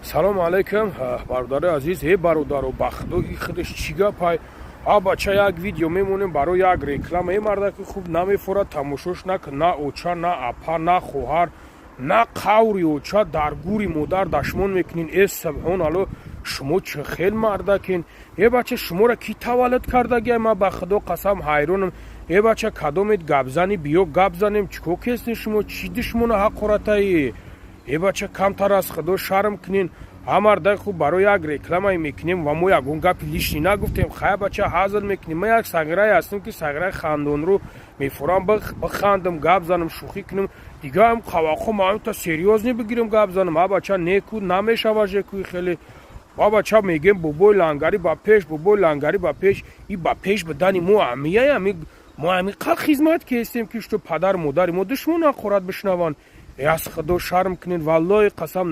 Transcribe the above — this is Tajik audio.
салом алейкум, бародари азиз, бародаро ба худои худаш чӣ гапай? Бача як видео мемонем барои як реклама. Мардаки хуб намефорад, тамошош накун, на оча, на апа, на хоҳар, на қаври оча дар гури модар дашмон мекунин. Сабҳон алло, шумо чӣ хел мардакин? Бача шуморо ки таваллуд кардагия? Ман ба худо қасам ҳайронам. Бача кадомед гап зани, биё гап занем. Чико кестин шумо? Чӣ душмона ҳақоратаи? Бача камтар аз худо шарм кунин. Мардай хуб барои як рекламае мекунем ва мо ягон гапи лишни нагуфтем. Хай бача ҳазл мекунем. Ман як сагираи ҳастам ки сагираи хандонро мефурам бихандам, гап занам, шӯхӣ кунам. Дигаам қавақо маънута серьёзно бигирам, гап занам. Бача неку намешава жекуи хеле. Бача мегем бобои лангари ба пеш, бобои лангари ба пеш. И ба пеш бидани мо амия, мо амиқа хизмат кестем ки што падар модари мо душмон ҳақорат бишнаванд. Аз худо шарм кунед, валлоҳи қасам.